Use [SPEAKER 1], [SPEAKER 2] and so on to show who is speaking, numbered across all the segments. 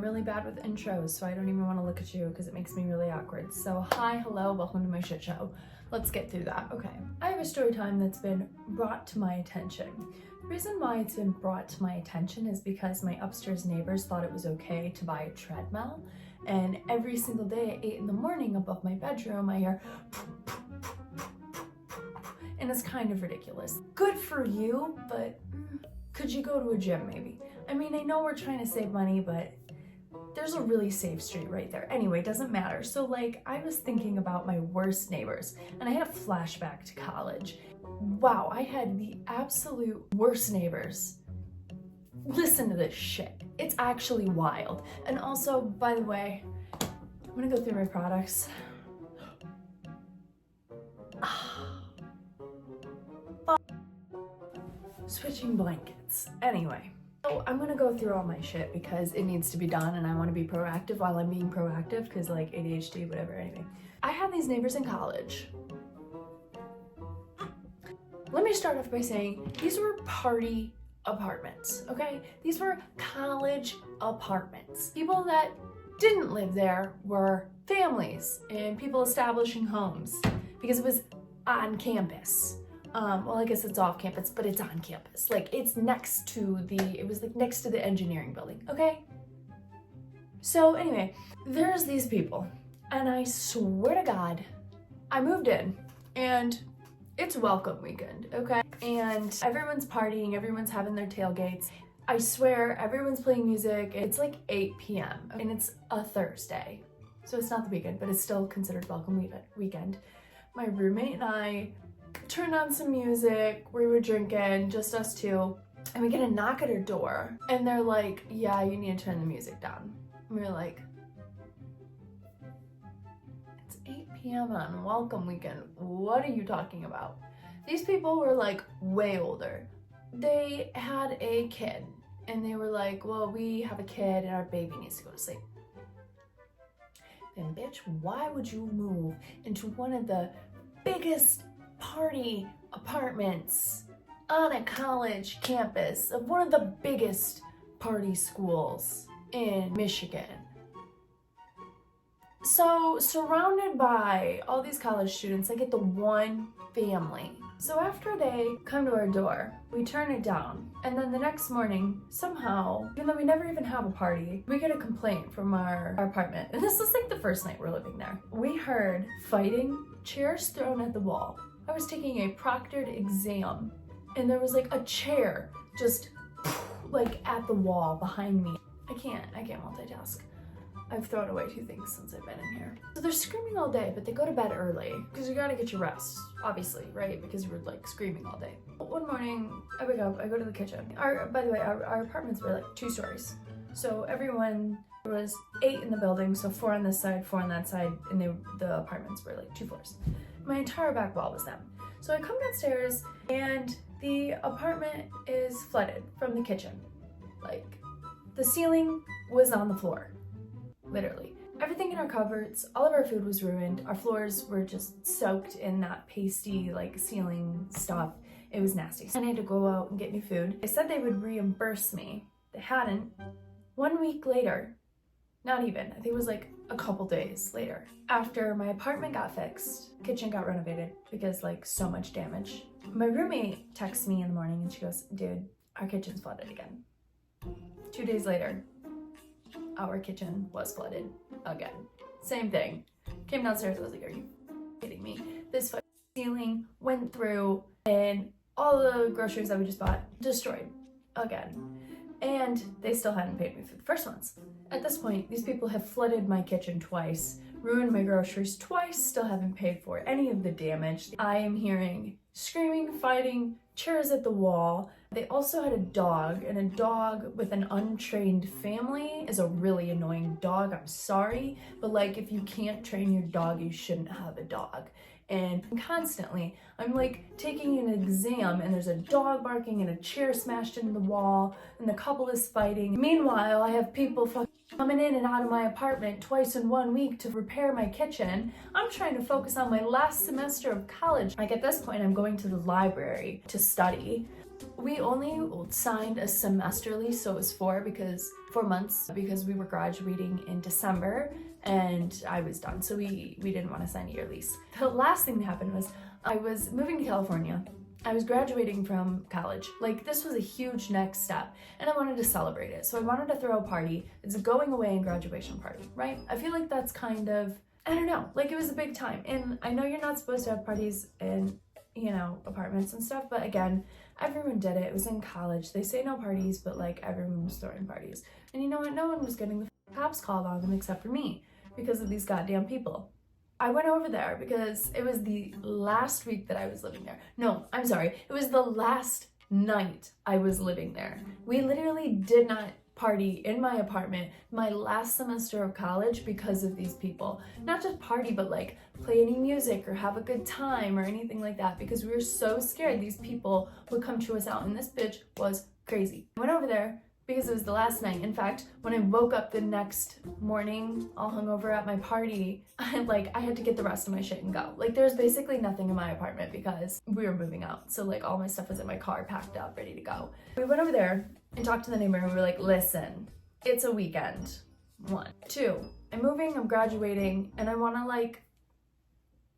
[SPEAKER 1] really bad with intros, so I don't even want to look at you because it makes me really awkward. So hi, hello, welcome to my shit show. Let's get through that. Okay, I have a story time that's been brought to my attention. The reason why it's been brought to my attention is because my upstairs neighbors thought it was okay to buy a treadmill, and every single day at 8 in the morning above my bedroom I hear and it's kind of ridiculous. Good for you, but could you go to a gym maybe? I mean, I know we're trying to save money, but there's a really safe street right there. Anyway, doesn't matter. So like, I was thinking about my worst neighbors, and I had a flashback to college. Wow, I had the absolute worst neighbors. Listen to this shit. It's actually wild. And also, by the way, I'm gonna go through my products. Switching blankets. Anyway. So I'm gonna go through all my shit because it needs to be done and I want to be proactive while I'm being proactive because like ADHD, whatever, anyway. I had these neighbors in college. Let me start off by saying these were party apartments, okay? These were college apartments. People that didn't live there were families and people establishing homes because it was on campus. Well, I guess it's off campus, but it's on campus. Like, it's next to it was like next to the engineering building, okay? So anyway, there's these people, and I swear to God, I moved in, and it's welcome weekend, okay? And everyone's partying, everyone's having their tailgates. I swear, everyone's playing music. It's like 8 p.m., and it's a Thursday. So it's not the weekend, but it's still considered welcome weekend. My roommate and I turned on some music, we were drinking, just us two, and we get a knock at her door, and they're like, yeah, you need to turn the music down. And we were like, it's 8 p.m. on welcome weekend, what are you talking about? These people were like way older. They had a kid, and they were like, well, we have a kid and our baby needs to go to sleep. Then bitch, why would you move into one of the biggest party apartments on a college campus of one of the biggest party schools in Michigan? So surrounded by all these college students, I get the one family. So after they come to our door, we turn it down. And then the next morning, somehow, even though we never even have a party, we get a complaint from our apartment. And this is like the first night we're living there. We heard fighting, chairs thrown at the wall. I was taking a proctored exam, and there was like a chair just like at the wall behind me. I can't multitask. I've thrown away 2 things since I've been in here. So they're screaming all day, but they go to bed early because you gotta get your rest, obviously, right? Because you were like screaming all day. One morning, I wake up, I go to the kitchen. By the way, our apartments were like 2 stories. So everyone, there was 8 in the building, so 4 on this side, 4 on that side, and the apartments were like 2 floors. My entire back wall was them. So I come downstairs and the apartment is flooded from the kitchen. Like, the ceiling was on the floor, literally. Everything in our cupboards, all of our food was ruined. Our floors were just soaked in that pasty, like, ceiling stuff. It was nasty. And I had to go out and get new food. They said they would reimburse me. They hadn't. 1 week later, not even, I think it was like a couple days later, after my apartment got fixed, kitchen got renovated because like so much damage. My roommate texts me in the morning and she goes, dude, our kitchen's flooded again. 2 days later, our kitchen was flooded again. Same thing. Came downstairs, I was like, are you kidding me? This fucking ceiling went through and all the groceries that we just bought destroyed again. And they still hadn't paid me for the first ones. At this point, these people have flooded my kitchen twice, ruined my groceries twice, still haven't paid for any of the damage. I am hearing screaming, fighting, chairs at the wall. They also had a dog, and a dog with an untrained family is a really annoying dog. I'm sorry, but like, if you can't train your dog, you shouldn't have a dog. And constantly, I'm like taking an exam and there's a dog barking and a chair smashed into the wall and the couple is fighting. Meanwhile, I have people coming in and out of my apartment twice in 1 week to repair my kitchen. I'm trying to focus on my last semester of college. Like at this point, I'm going to the library to study. We only signed a semester lease, so it was 4 because 4 months because we were graduating in December and I was done. So we didn't want to sign a year lease. The last thing that happened was I was moving to California. I was graduating from college. Like, this was a huge next step and I wanted to celebrate it. So I wanted to throw a party. It's a going away and graduation party, right? I feel like that's kind of, I don't know, like it was a big time. And I know you're not supposed to have parties in, you know, apartments and stuff, but again, everyone did it. It was in college. They say no parties, but like everyone was throwing parties. And you know what? No one was getting the cops called on them except for me because of these goddamn people. I went over there because it was the last week that I was living there. No, I'm sorry. It was the last night I was living there. We literally did not party in my apartment my last semester of college because of these people. Not just party, but like play any music or have a good time or anything like that because we were so scared these people would come chew us out, and this bitch was crazy. I went over there because it was the last night. In fact, when I woke up the next morning all hungover at my party, I had to get the rest of my shit and go. Like, there's basically nothing in my apartment because we were moving out. So like all my stuff was in my car packed up, ready to go. We went over there and talked to the neighbor and we were like, listen, it's a weekend. 1. 2, I'm moving, I'm graduating, and I want to like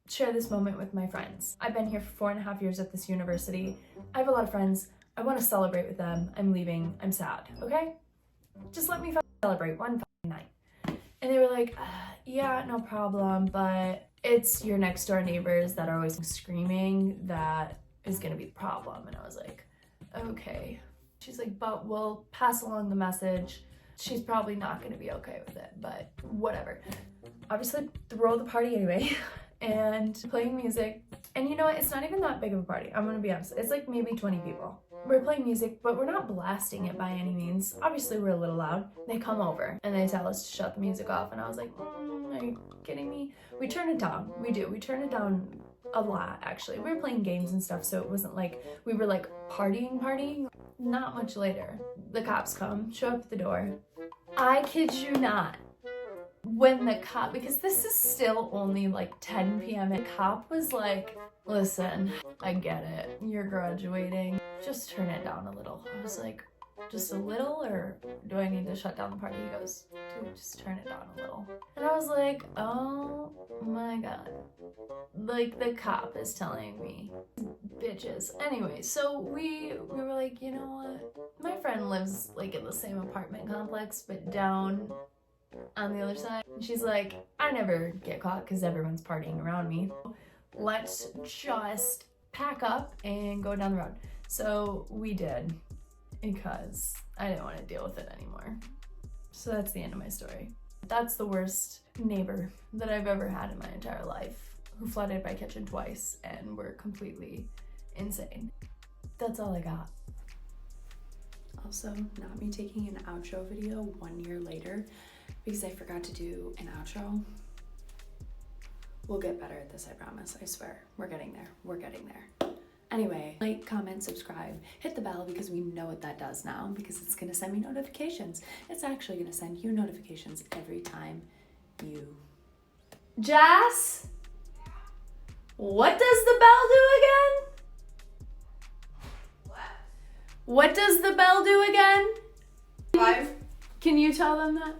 [SPEAKER 1] share this moment with my friends. I've been here for 4.5 years at this university. I have a lot of friends. I want to celebrate with them. I'm leaving. I'm sad. Okay? Just let me celebrate one night. And they were like, yeah, no problem, but it's your next door neighbors that are always screaming that is going to be the problem. And I was like, okay. She's like, but we'll pass along the message. She's probably not going to be okay with it, but whatever. Obviously, throw the party anyway and playing music. And you know what? It's not even that big of a party. I'm going to be honest. It's like maybe 20 people. We're playing music, but we're not blasting it by any means. Obviously, we're a little loud. They come over and they tell us to shut the music off. And I was like, are you kidding me? We turn it down. We do. We turn it down a lot, actually. We were playing games and stuff, so it wasn't like we were like partying. Not much later, the cops come, show up at the door. I kid you not. When the cop, because this is still only like 10 p.m. The cop was like, listen, I get it. You're graduating. Just turn it down a little. I was like, just a little, or do I need to shut down the party? He goes, dude, just turn it down a little. And I was like, oh my God. Like, the cop is telling me, bitches. Anyway, so we were like, you know what? My friend lives like in the same apartment complex, but down on the other side. She's like, I never get caught because everyone's partying around me. Let's just pack up and go down the road. So we did, because I didn't want to deal with it anymore. So that's the end of my story. That's the worst neighbor that I've ever had in my entire life, who flooded my kitchen twice and were completely insane. That's all I got.
[SPEAKER 2] Also, not me taking an outro video 1 year later because I forgot to do an outro. We'll get better at this, I promise. I swear. We're getting there. We're getting there. Anyway, like, comment, subscribe, hit the bell because we know what that does now, because it's going to send me notifications. It's actually going to send you notifications every time you...
[SPEAKER 1] Jazz? What does the bell do again? What does the bell do again?
[SPEAKER 3] 5.
[SPEAKER 1] Can you tell them that?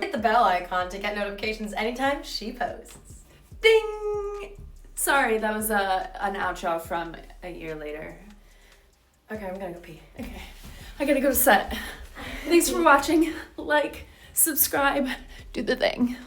[SPEAKER 3] Hit the bell icon to get notifications anytime she posts.
[SPEAKER 1] Ding! Sorry, that was an outro from a year later.
[SPEAKER 3] Okay, I'm gonna go pee.
[SPEAKER 1] Okay, I gotta go to set. Thanks for watching. Like, subscribe, do the thing.